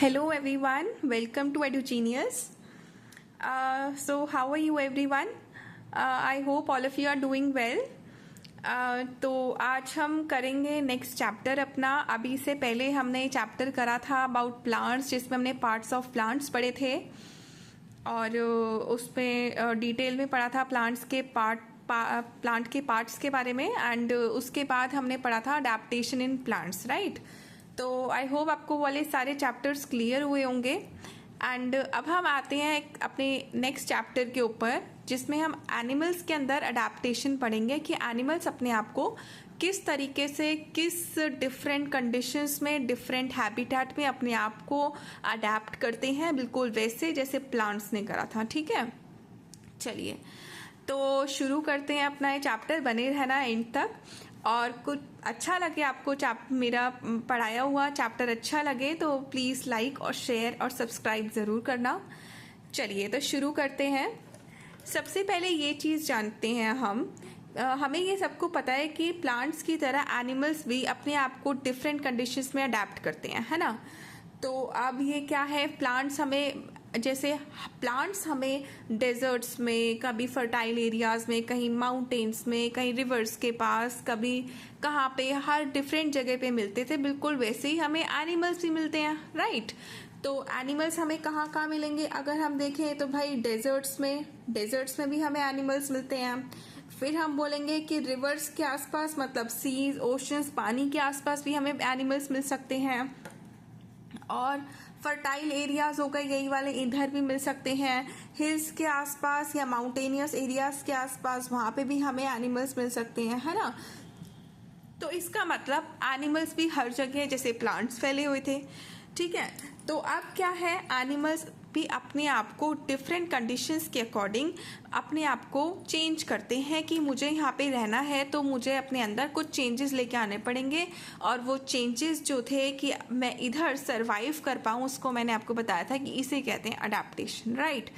Hello everyone, welcome to EduGenius. So how are you everyone? I hope all of you are doing well. तो आज हम करेंगे next chapter अपना. अभी से पहले हमने चैप्टर करा था अबाउट प्लांट्स, जिसमें हमने पार्ट्स ऑफ प्लांट्स पढ़े थे और उसमें डिटेल में पढ़ा था प्लांट्स के प्लांट के पार्ट्स के बारे में. एंड उसके बाद हमने पढ़ा था अडेप्टेशन इन प्लांट्स, राइट. तो आई होप आपको वाले सारे चैप्टर्स क्लियर हुए होंगे. एंड अब हम आते हैं अपने नेक्स्ट चैप्टर के ऊपर, जिसमें हम एनिमल्स के अंदर अडेप्टेशन पढ़ेंगे कि एनिमल्स अपने आप को किस तरीके से किस डिफरेंट कंडीशंस में डिफरेंट हैबिटेट में अपने आप को अडेप्ट करते हैं, बिल्कुल वैसे जैसे प्लांट्स ने करा था. ठीक है, चलिए तो शुरू करते हैं अपना ये चैप्टर. बने रहना एंड तक. और कुछ अच्छा लगे आपको मेरा पढ़ाया हुआ चैप्टर अच्छा लगे तो प्लीज़ लाइक और शेयर और सब्सक्राइब ज़रूर करना. चलिए तो शुरू करते हैं. सबसे पहले ये चीज़ जानते हैं हमें ये सबको पता है कि प्लांट्स की तरह एनिमल्स भी अपने आप को डिफरेंट कंडीशंस में अडेप्ट करते हैं, है ना. तो अब ये क्या है, प्लांट्स हमें डेजर्ट्स में, कभी फर्टाइल एरियाज में, कहीं माउंटेन्स में, कहीं रिवर्स के पास, कभी कहाँ पे, हर डिफरेंट जगह पे मिलते थे. बिल्कुल वैसे ही हमें एनिमल्स भी मिलते हैं, राइट. तो एनिमल्स हमें कहाँ कहाँ मिलेंगे अगर हम देखें तो भाई डेजर्ट्स में भी हमें एनिमल्स मिलते हैं. फिर हम बोलेंगे कि रिवर्स के आसपास, मतलब सीज, ओशंस, पानी के आसपास भी हमें एनिमल्स मिल सकते हैं. और फर्टाइल एरियाज हो गए, यही वाले इधर भी मिल सकते हैं. हिल्स के आसपास या माउंटेनियस एरियाज के आसपास, वहां पे भी हमें एनिमल्स मिल सकते हैं, है ना. तो इसका मतलब एनिमल्स भी हर जगह जैसे प्लांट्स फैले हुए थे. ठीक है, तो अब क्या है, एनिमल्स भी अपने आप को डिफरेंट कंडीशंस के अकॉर्डिंग अपने आप को चेंज करते हैं कि मुझे यहाँ पे रहना है तो मुझे अपने अंदर कुछ चेंजेस लेके आने पड़ेंगे. और वो चेंजेस जो थे कि मैं इधर सरवाइव कर पाऊँ, उसको मैंने आपको बताया था कि इसे कहते हैं अडेप्टेशन, राइट.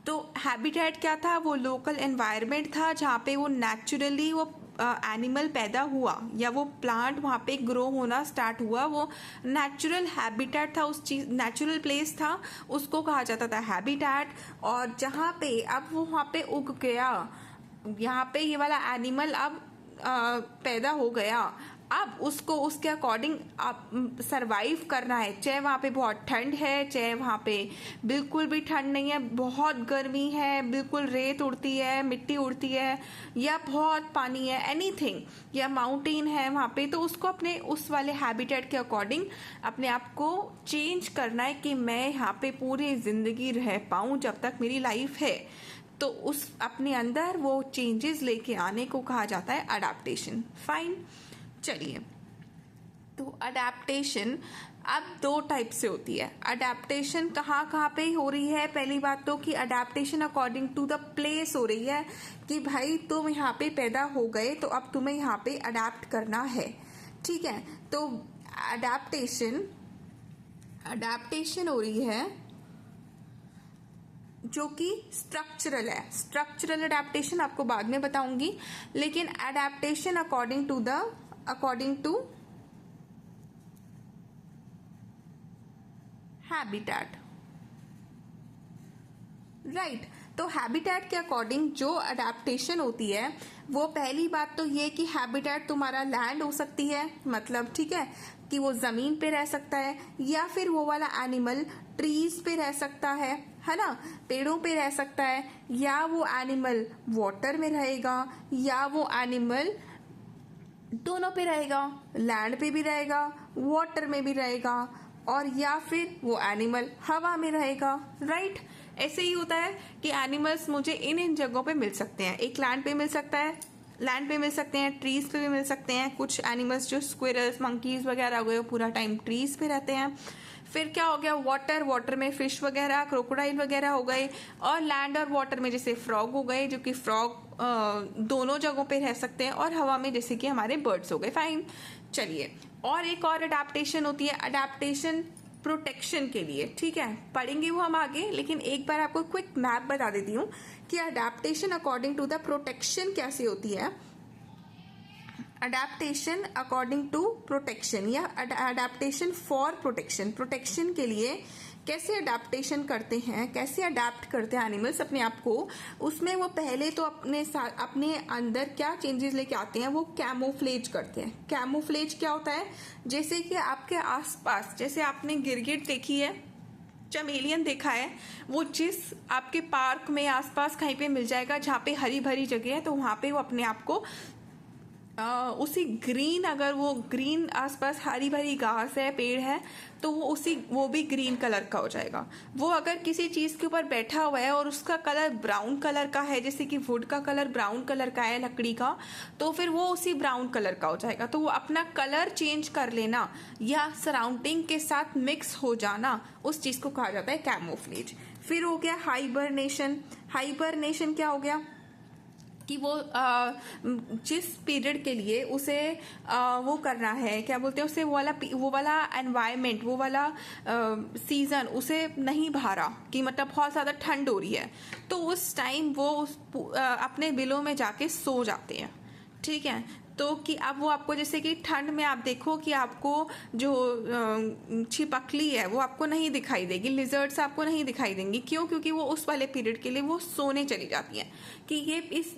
तो हैबिटेट क्या था, वो लोकल एनवायरनमेंट था जहाँ पे वो नेचुरली वो एनिमल पैदा हुआ या वो प्लांट वहाँ पे ग्रो होना स्टार्ट हुआ. वो नेचुरल हैबिटेट था, उस चीज नेचुरल प्लेस था, उसको कहा जाता था हैबिटेट. और जहाँ पे अब वो वहाँ पे उग गया, यहाँ पे ये वाला एनिमल अब पैदा हो गया, अब उसको उसके अकॉर्डिंग आप सरवाइव करना है. चाहे वहाँ पे बहुत ठंड है, चाहे वहाँ पे बिल्कुल भी ठंड नहीं है, बहुत गर्मी है, बिल्कुल रेत उड़ती है, मिट्टी उड़ती है, या बहुत पानी है, एनीथिंग, या माउंटेन है वहाँ पे, तो उसको अपने उस वाले हैबिटेट के अकॉर्डिंग अपने आप को चेंज करना है कि मैं यहाँ पे पूरी जिंदगी रह पाऊँ जब तक मेरी लाइफ है. तो उस अपने अंदर वो चेंजेस लेके आने को कहा जाता है अडेप्टेशन. फाइन, चलिए. तो अडेप्टेशन अब दो टाइप से होती है. अडेप्टेशन कहाँ कहाँ पे हो रही है, पहली बात तो कि adaptation according to the place हो रही है कि भाई तुम यहाँ पे पैदा हो गए तो अब तुम्हें यहाँ पे अडेप्ट करना है. ठीक है, तो अडेप्टेशन हो रही है जो कि स्ट्रक्चरल है. स्ट्रक्चरल अडेप्टेशन आपको बाद में बताऊंगी, लेकिन adaptation according to habitat, right. तो हैबिटेट के अकॉर्डिंग जो अडेप्टेशन होती है, वो पहली बात तो ये कि हैबिटेट तुम्हारा लैंड हो सकती है, मतलब ठीक है कि वो जमीन पे रह सकता है, या फिर वो वाला एनिमल ट्रीज पे रह सकता है ना, पेड़ों पे रह सकता है, या वो एनिमल वाटर में रहेगा, या वो एनिमल दोनों पे रहेगा, लैंड पे भी रहेगा, वाटर में भी रहेगा, और या फिर वो एनिमल हवा में रहेगा, राइट. ऐसे ही होता है कि एनिमल्स मुझे इन जगहों पे मिल सकते हैं. एक लैंड पे मिल सकता है, लैंड पे मिल सकते हैं, ट्रीज पे भी मिल सकते हैं. कुछ एनिमल्स जो स्क्विरल्स, मंकीज वगैरह हो गए, वो पूरा टाइम ट्रीज पे रहते हैं. फिर क्या हो गया, वाटर में फिश वगैरह, क्रोकोडाइल वगैरह हो गए. और लैंड और वाटर में जैसे फ्रॉग हो गए, जो कि फ्रॉग दोनों जगहों पे रह सकते हैं. और हवा में जैसे कि हमारे बर्ड्स हो गए. फाइन, चलिए. और एक और अडेप्टेशन होती है, अडेप्टेशन प्रोटेक्शन के लिए. ठीक है, पढ़ेंगे वो हम आगे, लेकिन एक बार आपको क्विक मैप बता देती हूँ कि adaptation according to the protection कैसे होती है. अडेप्टेशन अकॉर्डिंग टू प्रोटेक्शन या अडेप्टेशन फॉर प्रोटेक्शन, प्रोटेक्शन के लिए कैसे अडेप्टेशन करते हैं, कैसे अडेप्ट करते हैं एनिमल्स अपने आप को, उसमें वो पहले तो अपने अंदर क्या चेंजेस लेके आते हैं, वो कैमोफ्लेज करते हैं। कैमोफ्लेज क्या होता है, जैसे कि आपके आसपास, जैसे आपने गिरगिट देखी है, चमेलियन देखा है, वो जिस आपके पार्क में आसपास कहीं पे मिल जाएगा जहाँ पे हरी भरी जगह है, तो वहाँ पे वो अपने आप को उसी ग्रीन, अगर वो ग्रीन आसपास हरी भरी घास है, पेड़ है, तो वो भी ग्रीन कलर का हो जाएगा। वो अगर किसी चीज के ऊपर बैठा हुआ है और उसका कलर ब्राउन कलर का है, जैसे कि वुड का कलर ब्राउन कलर का है, लकड़ी का, तो फिर वो उसी ब्राउन कलर का हो जाएगा। तो वो अपना कलर चेंज कर लेना या सराउंडिंग के साथ मिक्स हो जाना, उस चीज को कहा जाता है कैमोफ्लेज। फिर हो गया हाइबरनेशन। हाइबरनेशन क्या हो गया कि वो जिस पीरियड के लिए उसे वो करना है, क्या बोलते हैं उसे, वो वाला एनवायरमेंट, वो वाला सीजन उसे नहीं भा रहा, कि मतलब बहुत ज़्यादा ठंड हो रही है, तो उस टाइम वो अपने बिलों में जाके सो जाते हैं। ठीक है, तो कि अब वो आपको, जैसे कि ठंड में आप देखो कि आपको जो छिपकली है वो आपको नहीं दिखाई देगी, लिजर्ड्स आपको नहीं दिखाई देंगी। क्यों? क्योंकि वो उस वाले पीरियड के लिए वो सोने चली जाती हैं कि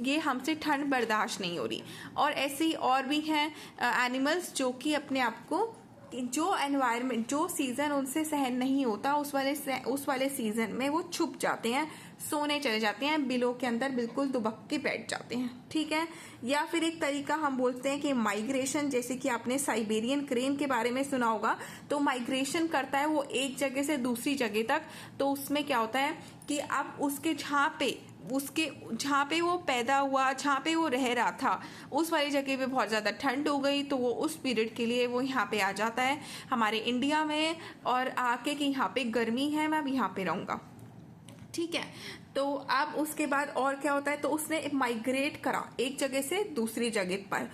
ये हमसे ठंड बर्दाश्त नहीं हो रही। और ऐसे ही और भी हैं एनिमल्स जो कि अपने आप को, जो एनवायरनमेंट, जो सीजन उनसे सहन नहीं होता, उस वाले सीजन में वो छुप जाते हैं, सोने चले जाते हैं, बिलों के अंदर बिल्कुल दुबक के बैठ जाते हैं। ठीक है, या फिर एक तरीका हम बोलते हैं कि माइग्रेशन, जैसे कि आपने साइबेरियन क्रेन के बारे में सुना होगा, तो माइग्रेशन करता है वो एक जगह से दूसरी जगह तक। तो उसमें क्या होता है कि अब उसके जहाँ पे वो पैदा हुआ, जहाँ पे वो रह रहा था, उस वाली जगह पे बहुत ज़्यादा ठंड हो गई, तो वो उस पीरियड के लिए वो यहाँ पे आ जाता है हमारे इंडिया में, और आके कि यहाँ पे गर्मी है, मैं अब यहाँ पे रहूँगा। ठीक है, तो अब उसके बाद और क्या होता है, तो उसने माइग्रेट करा एक जगह से दूसरी जगह पर,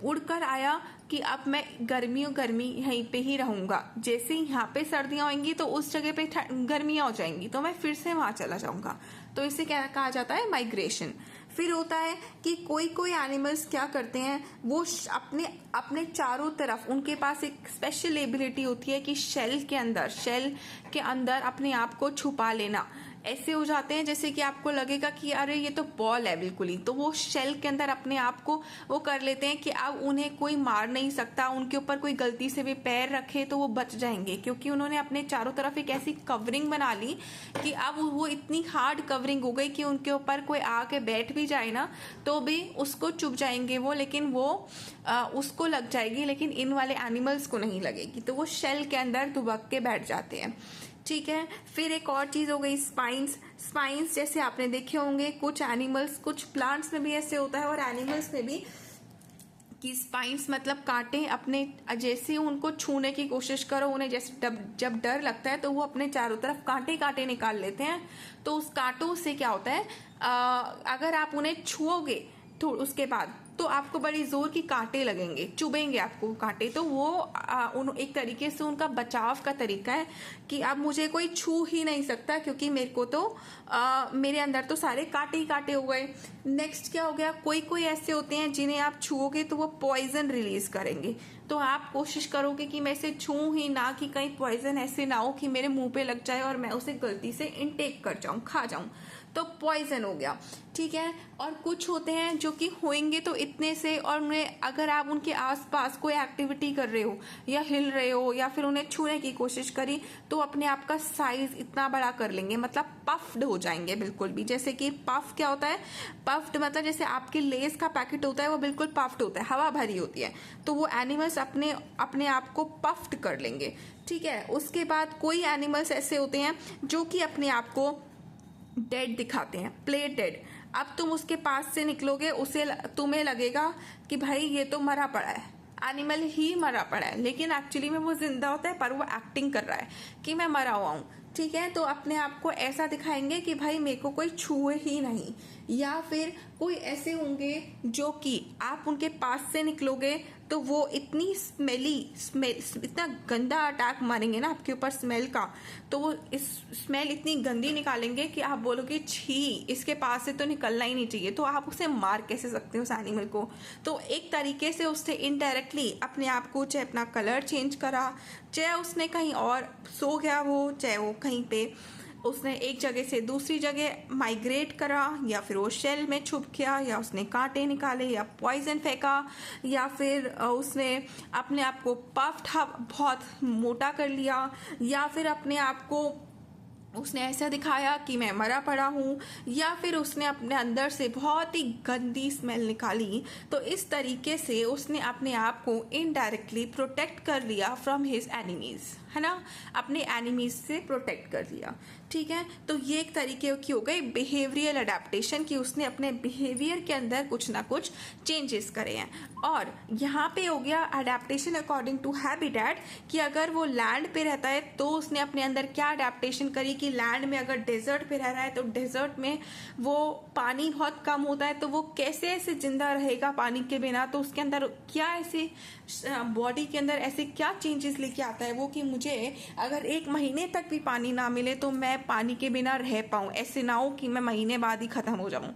उड़कर आया कि अब मैं गर्मी यहीं पे ही रहूंगा। जैसे ही यहाँ पे सर्दियां होंगी तो उस जगह पे गर्मियां हो जाएंगी, तो मैं फिर से वहां चला जाऊंगा। तो इसे क्या कहा जाता है, माइग्रेशन। फिर होता है कि कोई एनिमल्स क्या करते हैं, वो अपने चारों तरफ, उनके पास एक स्पेशल एबिलिटी होती है कि शेल के अंदर अपने आप को छुपा लेना। ऐसे हो जाते हैं जैसे कि आपको लगेगा कि अरे ये तो बॉल है बिल्कुल ही, तो वो शेल के अंदर अपने आप को वो कर लेते हैं कि अब उन्हें कोई मार नहीं सकता, उनके ऊपर कोई गलती से भी पैर रखे तो वो बच जाएंगे, क्योंकि उन्होंने अपने चारों तरफ एक ऐसी कवरिंग बना ली कि अब वो इतनी हार्ड कवरिंग हो गई कि उनके ऊपर कोई आके बैठ भी जाए ना तो भी उसको चुभ जाएंगे वो, लेकिन वो उसको लग जाएगी, लेकिन इन वाले एनिमल्स को नहीं लगेगी। तो वो शेल के अंदर दुबक के बैठ जाते हैं। ठीक है, फिर एक और चीज हो गई स्पाइंस। जैसे आपने देखे होंगे कुछ एनिमल्स, कुछ प्लांट्स में भी ऐसे होता है और एनिमल्स में भी, कि स्पाइंस मतलब कांटे, अपने जैसे उनको छूने की कोशिश करो, उन्हें जैसे जब डर लगता है तो वो अपने चारों तरफ कांटे निकाल लेते हैं। तो उस कांटों से क्या होता है, अगर आप उन्हें छुओगे तो उसके बाद तो आपको बड़ी जोर की कांटे लगेंगे, चुभेंगे आपको कांटे। तो वो एक तरीके से उनका बचाव का तरीका है कि अब मुझे कोई छू ही नहीं सकता, क्योंकि मेरे को तो मेरे अंदर तो सारे कांटे ही कांटे हो गए। नेक्स्ट क्या हो गया, कोई ऐसे होते हैं जिन्हें आप छुओगे तो वो पॉइजन रिलीज करेंगे। तो आप कोशिश करोगे कि मैं इसे छूं ही ना, कि कहीं पॉइजन ऐसे ना हो कि मेरे मुंह पे लग जाए और मैं उसे गलती से इनटेक कर जाऊं, खा जाऊं, तो पॉइजन हो गया। ठीक है, और कुछ होते हैं जो कि होंगे तो इतने से, और उन्हें अगर आप उनके आसपास कोई एक्टिविटी कर रहे हो या हिल रहे हो या फिर उन्हें छूने की कोशिश करी तो अपने आप का साइज इतना बड़ा कर लेंगे, मतलब पफ्ड हो जाएंगे बिल्कुल भी। जैसे कि पफ क्या होता है, पफ्ड मतलब जैसे आपके लेस का पैकेट होता है वो बिल्कुल पफ्ड होता है, हवा भरी होती है, तो वो एनिमल्स अपने आप को पफ्ड कर लेंगे। ठीक है, उसके बाद कोई एनिमल्स ऐसे होते हैं जो कि अपने आप को डेड दिखाते हैं, प्ले डेड। अब तुम उसके पास से निकलोगे, तुम्हें लगेगा कि भाई ये तो मरा पड़ा है, एनिमल ही मरा पड़ा है, लेकिन एक्चुअली में वो जिंदा होता है, पर वो एक्टिंग कर रहा है कि मैं मरा हुआ हूँ। ठीक है, तो अपने आप को ऐसा दिखाएंगे कि भाई मेरे को कोई छुए ही नहीं। या फिर कोई ऐसे होंगे जो कि आप उनके पास से निकलोगे तो वो इतनी स्मेल इतना गंदा अटैक मारेंगे ना आपके ऊपर स्मेल का, तो वो इस स्मेल इतनी गंदी निकालेंगे कि आप बोलोगे छी, इसके पास से तो निकलना ही नहीं चाहिए। तो आप उसे मार कैसे सकते हो उस एनिमल को? तो एक तरीके से उससे इनडायरेक्टली अपने आप को, चाहे अपना कलर चेंज करा, चाहे उसने कहीं और सो गया वो, चाहे वो कहीं पे उसने एक जगह से दूसरी जगह माइग्रेट करा, या फिर वो शेल में छुप गया, या उसने कांटे निकाले, या पॉइजन फेंका, या फिर उसने अपने आप को पफ्ड बहुत मोटा कर लिया, या फिर अपने आप को उसने ऐसा दिखाया कि मैं मरा पड़ा हूँ, या फिर उसने अपने अंदर से बहुत ही गंदी स्मेल निकाली। तो इस तरीके से उसने अपने आप को इनडायरेक्टली प्रोटेक्ट कर लिया फ्रॉम हिज एनिमीज, है ना, अपने एनिमीज से प्रोटेक्ट कर लिया। ठीक है, तो ये एक तरीके की हो गई बिहेवियरल अडेप्टेशन, कि उसने अपने बिहेवियर के अंदर कुछ ना कुछ चेंजेस करे हैं। और यहाँ पे हो गया अडेप्टेशन अकॉर्डिंग टू हैबिटेट, कि अगर वो लैंड पे रहता है तो उसने अपने अंदर क्या अडेप्टेशन करी, कि लैंड में अगर डेजर्ट पे रह रहा है तो डेजर्ट में वो पानी बहुत कम होता है, तो वो कैसे ऐसे जिंदा रहेगा पानी के बिना? तो उसके अंदर क्या ऐसे बॉडी के अंदर ऐसे क्या चेंजेस लेके आता है वो, कि मुझे अगर 1 महीने तक भी पानी ना मिले तो मैं पानी के बिना रह पाऊं, ऐसे ना हो कि मैं महीने बाद ही खत्म हो जाऊं।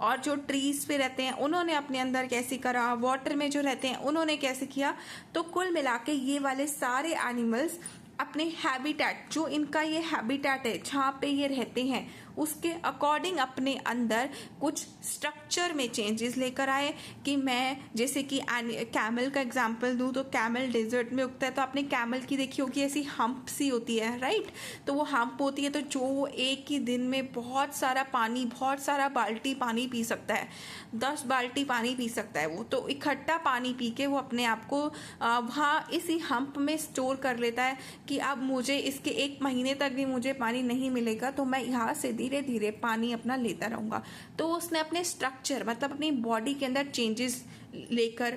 और जो ट्रीज पे रहते हैं उन्होंने अपने अंदर कैसे करा, वाटर में जो रहते हैं उन्होंने कैसे किया। तो कुल मिला के ये वाले सारे एनिमल्स अपने हैबिटेट, जो इनका ये हैबिटेट है जहाँ पे ये रहते हैं, उसके अकॉर्डिंग अपने अंदर कुछ स्ट्रक्चर में चेंजेस लेकर आए। कि मैं जैसे कि कैमल का एग्जांपल दूं तो कैमल डेजर्ट में उगता है, तो आपने कैमल की देखी होगी ऐसी हम्प सी होती है, राइट? तो वो हम्प होती है, तो जो एक ही दिन में बहुत सारा पानी, बहुत सारा बाल्टी पानी पी सकता है, 10 बाल्टी पानी पी सकता है वो। तो इकट्ठा पानी पी के वो अपने आप को वहाँ इसी हम्प में स्टोर कर लेता है कि अब मुझे इसके 1 महीने तक भी मुझे पानी नहीं मिलेगा, तो मैं यहाँ से धीरे धीरे पानी अपना लेता रहूँगा। तो उसने अपने स्ट्रक्चर, मतलब अपनी बॉडी के अंदर चेंजेस लेकर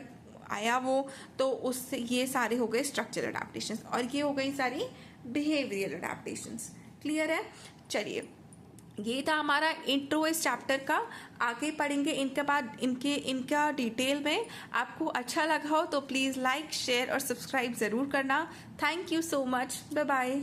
आया वो। तो उससे ये सारे हो गए स्ट्रक्चरल अडेप्टेशंस, और ये हो गई सारी बिहेवियरल अडेप्टेशंस। क्लियर है? चलिए, ये था हमारा इंट्रो इस चैप्टर का। आगे पढ़ेंगे इनके बाद इनका डिटेल में। आपको अच्छा लगा हो तो प्लीज़ लाइक, शेयर और सब्सक्राइब ज़रूर करना। Thank you so much. Bye bye.